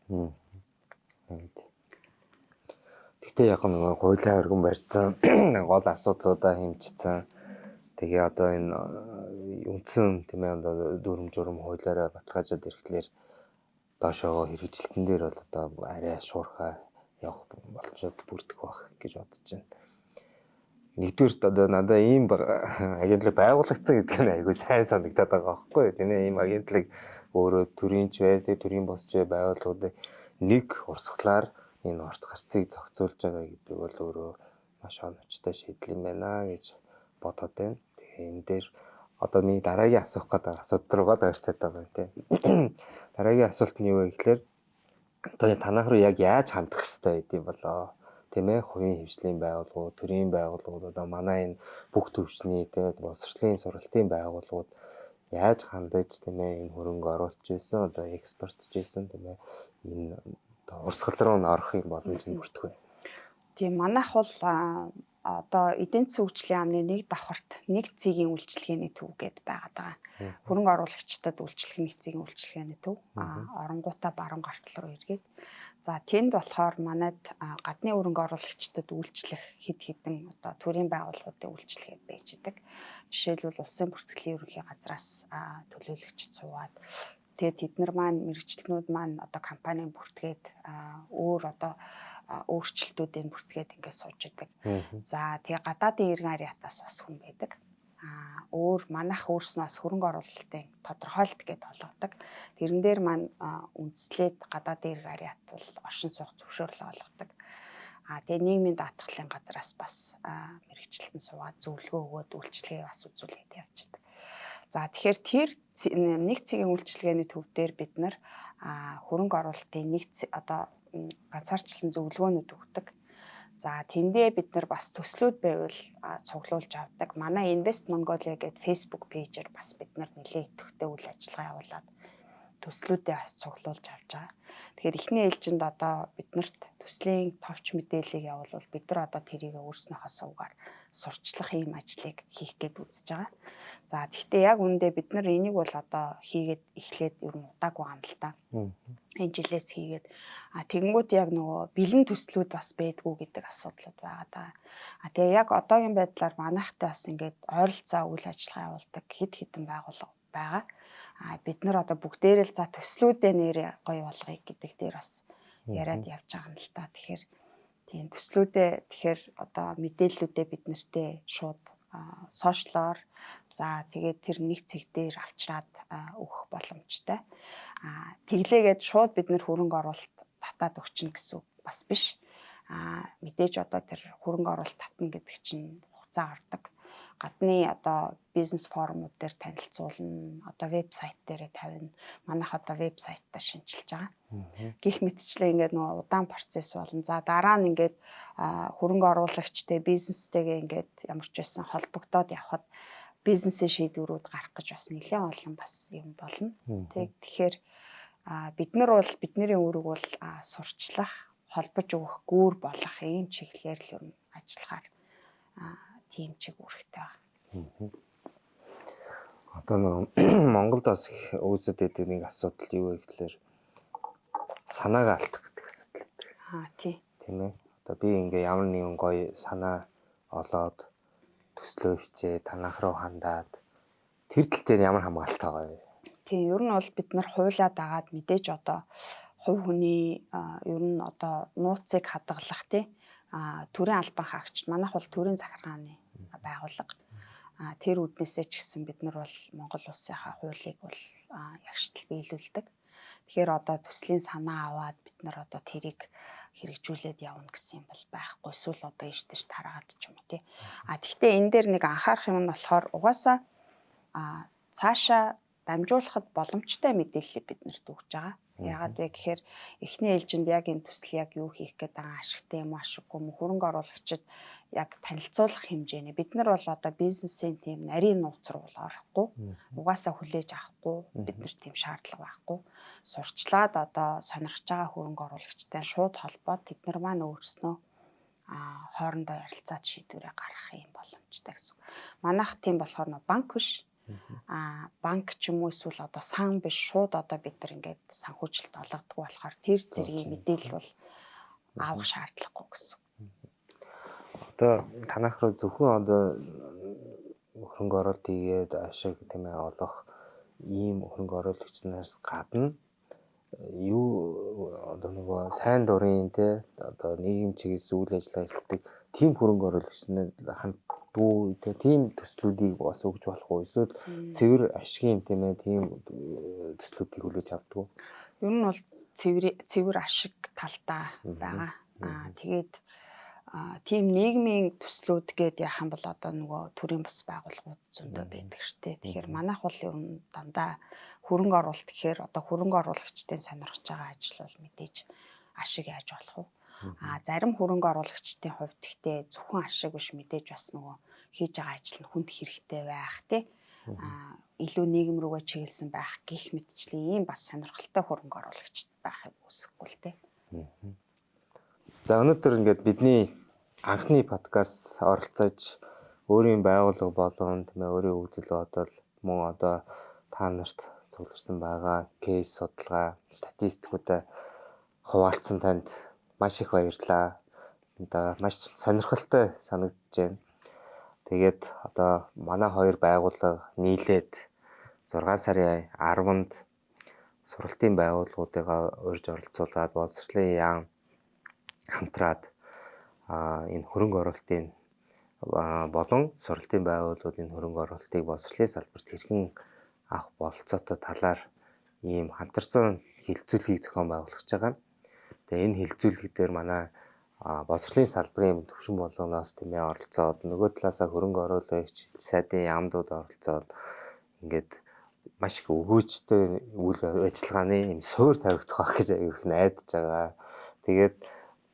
Гэтэ яг нөгөө хуулийн өргөн барьсан гол асуудлуудаа хэмжсэн. Тэгээ одоо энэ үндсэн тийм ээ одоо дүрм журм хуулиараа баталгаажаад ирэхлээр доошоо хэрэгжилтэн дээр бол одоо арай шуурхай явах боломжууд бүрдэх байх гэж бодож байна. Нэгдүгээрт одоо надад ийм агентлаг байгуулагдсан гэдэг нь айгүй сайн санагдаад байгаа байхгүй юу? Тийм ээ ийм агентлаг өөрөө төрийн ч бай, төрийн босч байгууллагуудыг нэг урсгалаар энэ орц гарцыг зохицуулж байгаа гэдэг бол өөрөө маш оновчтой шийдэл юм байна гэж бодоод байна. Тэгээ энэ дээр одоо миний дараагийн асуух гэдэг асуудал руугаа дайрчаад байгаа юм тийм. Дараагийн асуулт нь юу вэ гэхээр одоо танах руу яг яаж хандах хэрэгтэй гэдэм болоо. Тийм ээ хувийн хвшлийн байгууллагууд, төрийн байгууллагууд одоо манай энэ бүх төвчний тэгээд боловсролын сургалтын байгууллагууд яаж хандаж тийм ээ энэ хөрөнгө оруулж ирсэн одоо экспортж ирсэн тийм ээ энэ урсгал руу н орохын боломж нь бүрдэх вэ? Тийм манайх бол одоо эдийн засгийн хөгжлийн яамны нэг давхарт нэг цэгийн үйлчилгээний төв гэдээ байгаад байгаа. Хөрөнгө оруулагчдад үйлчлэх нэг цэгийн үйлчилгээний төв. Оронгуудаа баруун гартал руу эргээд. За тэнд болохоор манайд гадны хөрөнгө оруулагчдад үйлчлэх хэд хэдэн одоо төрийн байгууллагуудын үйлчлэгээ байж идэг. Жишээлбэл улсын бүртгэлийн ерөнхий газраас төлөөлөгч суугаад тэгээд тэд нар маань мэрэгчлэнүүд маань одоо компанийн бүртгээд өөр одоо өөрчлөлтүүдийн бүртгээд ингээд сууж идэг. За тэгээ гадаадын иргэн ариатаас бас хүн байдаг. Өөр манайх өөрснөөс хөрөнгө оруулалтын тодорхойлт гэдээ олгодог. Тэрэн дээр маань үндэслээд гадаадын иргэн ариат бол оршин суух зөвшөөрлөө олгодог. Тэгээ нийгмийн даатгалын газраас бас мэрэгчлэн суугаад зөвлөгөө өгөөд үйлчлэгээ бас үзүүлээд явчихдаг. За тэгэхээр тэр нэг цэгийн үйлчлэгээний төв дээр бид нар хөрөнгө оруулалтын нэг одоо ганцаарчлсан зөвлөгөөнүүд өгдөг. За тэндээ бид нар бас төслүүд байвал цуглуулж авдаг. Манай Invest Mongolia гэдэг Facebook пэйжээр бас бид нар нэлээд идэвхтэй үйл ажиллагаа явуулаад төслүүдээ бас цуглуулж авч байгаа. Тэгэхээр эхний ээлжинд одоо биднэрт төслийн товч мэдээллийг явуулвал бид нар одоо тэрийг өөрснөөхөө сувгаар сурчлах ийм ажлыг хийх гээд үзэж байгаа. За тэгвэл яг үүндээ бид нар энийг бол одоо хийгээд эхлээд ер нь удаагүй юм л та. Энэ жилээс хийгээд тэгэнгүүт яг нөгөө бэлэн төслүүд бас байдгүй гэдэг асуудлууд байгаа даа. Тэгээ яг одоогийн байдлаар манайхтай бас ингээд ойролцоо үйл ажиллагаа явуулдаг хэд хэдэн байгууллага байгаа. Бид нар одоо бүгдээрээ л за төслүүдээ нэрээ гоё болгоё гэдэг дээр бас яриад явж байгаа юм л та. Тэгэхээр тийм төслүүдээ тэгэхээр одоо мэдээллүүдээ бид нартэй шууд сошиалоор за тэгээд тэр нэг цэг дээр авчраад өгөх боломжтой. Тэглээгээд шууд бид нэр хөрөнгө оруулалт татаад өгчнө гэсэн бас биш. Мэдээж одоо тэр хөрөнгө оруулалт татна гэдэг чинь хугацаа гардаг. Гадны одоо бизнес форумууд дээр танилцуулна, одоо вебсайт дээрээ тавина. Манайх одоо вебсайтаа шинжилж байгаа. Гэх мэтчлээ ингээд нөгөө удаан процесс болно. За дараа нь ингээд хөрөнгө оруулагчтай бизнестэйгээ ингээд ямар ч байсан холбогдоод явхад бизнесийн шийдвэрүүд гарах гэж бас нэлээд олон бас юм болно. Тэгэхээр бид нар бол бидний үүрэг бол сурчлах, холбож өгөх, гүүр болох ийм чиглэлээр л юм ажиллахаар тийм чиг үүрэгтэй байна. Одоо нөгөө Монголд бас их үүсэт байдаг нэг асуудал юу вэ гэхээр санаагаа алдах гэдэг асуудал байдаг. Тийм ээ. Одоо би ингээ ямар нэгэн гоё санаа олоод төслөө хичээ танах руу хандаад тэр тал дээр ямар хамгаалалтай байгаа вэ? Тийм ер нь бол бид нар хуулиа дагаад мэдээж одоо хувь хүний ер нь одоо нууцыг хадгалах тийм төрийн албан хаагч манайх бол төрийн захиргааны байгууллага. Тэр үднээсээ ч гэсэн бид нар бол Монгол улсынхаа хуулийг бол ягштал биелүүлдэг. Тэгэхээр одоо төслийн санаа аваад бид нар одоо тэрийг хэрэгжүүлээд явна гэсэн юм бол байхгүй. Эсвэл одоо ийштэйш тараагаад ч юм уу тий. Тэгвэл энэ дээр нэг анхаарах юм нь болохоор угаасаа цаашаа дамжуулахад боломжтой мэдээллийг биднэрт өгж байгаа. Яагаад вэ гэхээр эхний ээлжинд яг энэ төсөл яг юу хийх гээд байгаа ашигтай юм ашиггүй юм хөрөнгө оруулагчид яг танилцуулах хэмжээний бид нар бол одоо бизнесийн тийм нарийн нууц руу орохгүй угаасаа хүлээж авахгүй бид нар тийм шаардлага байхгүй сурчлаад одоо сонирхож байгаа хөрөнгө оруулагчтай шууд холбоод тэд нар маань өөрснөө хоорондоо ярилцаад шийдвэрээ гаргах юм боломжтой гэсэн. Манайх тийм болохоор банк биш. Банк ч юм уу эсвэл одоо сан биш шууд одоо бид нар ингээд санхүүжилт олгодог болохоор тэр зэргийн мэдээлэл бол авах шаардлагагүй гэсэн. Одоо танах руу зөвхөн одоо хөрөнгө оруулалт хийгээд ашиг тийм ээ олох ийм хөрөнгө оруулагчнаас гадна юу одоо нөгөө сайн дурын те одоо нийгэм чигээс үйл ажиллагаа эрхэлдэг тийм хөрөнгө оруулагчнаар ханддгүй те тийм төслүүдийг бас өгж болох уу эсвэл цэвэр ашигын тийм ээ тийм төслүүдийг хүлээж авдаг уу? Ер нь бол цэвэр ашиг талдаа байгаа. Тэгээд тийм нийгмийн төслүүд гээд яхан бол одоо нөгөө төрийн бас байгууллагууд зөндөө байдаг штэ. Тэгэхээр манайх бол ер нь дандаа хөрөнгө оруулалт гэхээр одоо хөрөнгө оруулагчдын сонирхож байгаа ажил бол мэдээж ашиг яаж болох вэ? Зарим хөрөнгө оруулагчдын хувьд гэхдээ зөвхөн ашиг биш мэдээж бас нөгөө хийж байгаа ажил нь хүнд хэрэгтэй байх тий. Илүү нийгэм рүүгээ чиглэсэн байх гэх мэтчлийн ийм бас сонирхолтой хөрөнгө оруулагчд байхыг хүсэхгүй л тий. За өнөөдөр ингээд бидний анхны подкаст оролцож өөрийн байгууллага болгон тийм ээ өөрийн үзэл бодол мөн одоо та нарт цугларсан байгаа кейс судалгаа статистикуудаа хуваалцсан танд маш их баярлалаа. Одоо маш сонирхолтой санагдаж байна. Тэгээд одоо манай хоёр байгууллага нийлээд 6 сарын 10-нд сургалтын байгууллагуудыгаа урьж оролцуулаад боловсролын яам хамтраад энэ хөрөнгө оруулалтын болон сургалтын байгууллагуудын хөрөнгө оруулалтыг боловсролын салбарт хэрхэн авах бололцоотой талаар ийм хамтарсан хилцүүлгийг зохион байгуулж байгаа. Тэгээ энэ хилцүүлэг дээр манай боловсролын салбарын төвшин болгоноос тийм ээ оролцоод нөгөө талаасаа хөрөнгө оруулагч сайдын яамдууд оролцоод ингээд маш их өгөөжтэй үйл ажиллагааны юм суур тавигдах байх гэж аяг их найдаж байгаа. Тэгээд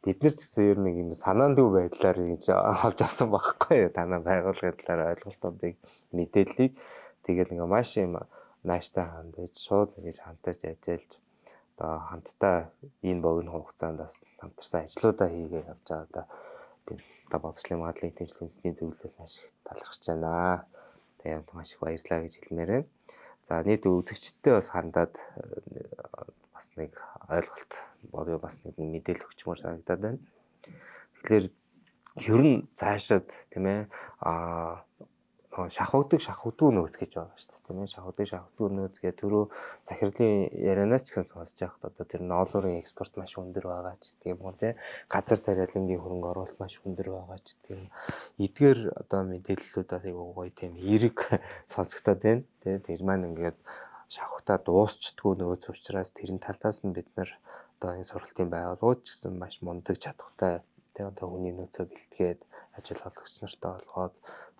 бид нар ч гэсэн ер нь юм санаандгүй байдлаар ингэж олж авсан байхгүй юу? Танай байгууллагын талаар ойлголтуудыг мэдээллийг тэгээд ингээ маш юм нааштай хандаж шууд ингэж хамтарч ажиллаж одоо хамтдаа энэ богино хугацаанд бас хамтарсан ажлуудаа хийгээ явж байгаа да. Би одоо боловсролын магадлалын тэмцлийн үндэсний зөвлөлөөс маш их талархаж байна. Тэгээд маш их баярлалаа гэж хэлмээр байна. За нийт үзэгчдтэй бас хандаад бас нэг ойлголт болов бас нэг мэдээлэл өгчмөр санагдаад байна. Тэгэхээр ер нь цаашаад тийм ээ шахагддаг нөөц гэж байгаа шүү дээ тийм ээ шахагддаг нөөц гэх түрүү захирлын ярианаас ч гэсэн сонсож байхад одоо тэр ноолуурын экспорт маш өндөр байгаа ч тийм үү тийм газар тариалангийн хөрөнгө оруулалт маш өндөр байгаа ч тийм эдгээр одоо мэдээллүүд айгүй гоё тийм эерэг сонсогдоод байна тийм тэр маань ингээд шавхтаа дуусчдгүй нөөц учраас тэрийн талаас нь бид нар одоо энэ сургалтын байгууллагууд ч гэсэн маш мундаг чадхтай тийм одоо хүний нөөцөө бэлтгээд ажил олгогч нартай олгоод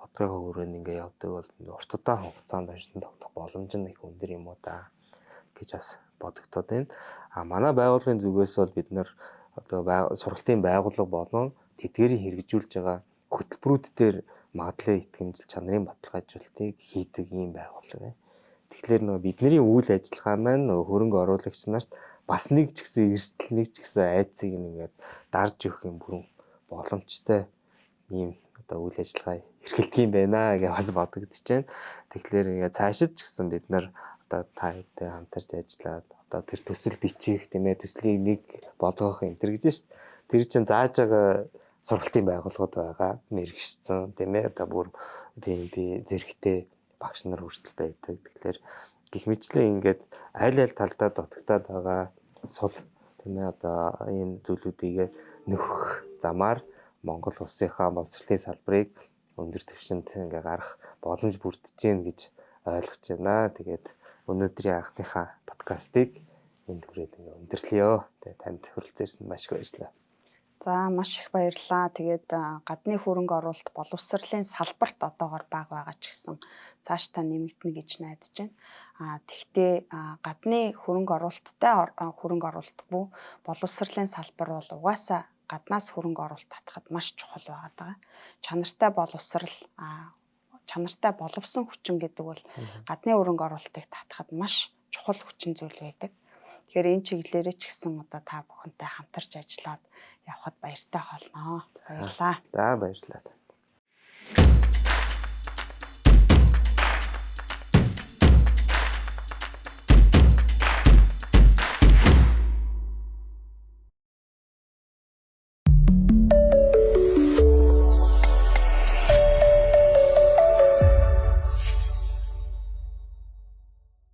бодлогын хүрээнд ингээ явдаг бол урт удаан хугацаанд ажил тогтох боломж нь их өндөр юм уу да гэж бас бодогдоод байна. Манай байгууллагын зүгээс бол бид нар одоо сургалтын байгууллага болон тэдгэрийг хэрэгжүүлж байгаа хөтөлбөрүүд дээр магадлалын итгэмжил чанарын баталгаажуулалтыг хийдэг ийм байгууллага байна. Тэгэхээр нөгөө бидний үйл ажиллагаа маань нөгөө хөрөнгө оруулагч нарт бас нэг ч гэсэн эрсдэл нэг ч гэсэн айцыг ингээд дарж өгөх юм бүрэн боломжтой ийм одоо үйл ажиллагаа эрхэлдэг юм байна гэж бас бодогдож байна. Тэгэхээр ингээд цаашид ч гэсэн бид нар одоо таатай хамтарч ажиллаад одоо тэр төсөл бичих тийм ээ төслийг нэг болгох энэ төр гэж шүү дээ. Тэр чинь зааж байгаа сургалтын байгууллагууд байгаа мэрэгшсэн тийм ээ одоо бүр би зэрэгтэй багш нар хүртэл байдаг. Тэгэхээр гих мэтлэн ингээд аль талдаа дутагтаад байгаа сул тийм ээ одоо энэ зүйлүүдийг нөхөх замаар Монгол улсынхаа боловсролын салбарыг өндөр түвшинд ингээ гарах боломж бүрдэж гин гэж ойлгож байна. Тэгээд өнөөдрийн анхныхаа подкастыг энд хүрээд ингээ өндөрлөё. Тэгээд танд хүрэлцээрсэн маш их баярлалаа. За маш их баярлалаа. Тэгээд гадны хөрөнгө оруулалт боловсролын салбарт одоогоор бага байгаа ч гэсэн цааш та нэмэгдэнэ гэж найдаж байна. Тэгвэл гадны хөрөнгө оруулалттай хөрөнгө оруулалтгүй боловсролын салбар бол угаасаа гаднаас хөрөнгө оруулалт татахад маш чухал байгаа. Чанартай боловсрал чанартай боловсон хүчин гэдэг бол гадны хөрөнгө оруулалтыг татахад маш чухал хүчин зүйл байдаг. Тэгэхээр энэ чиглэлээрээ ч гэсэн одоо та бүхэнтэй хамтарч ажиллаад явхад баяртай холноо. Баярлалаа. За баярлалаа.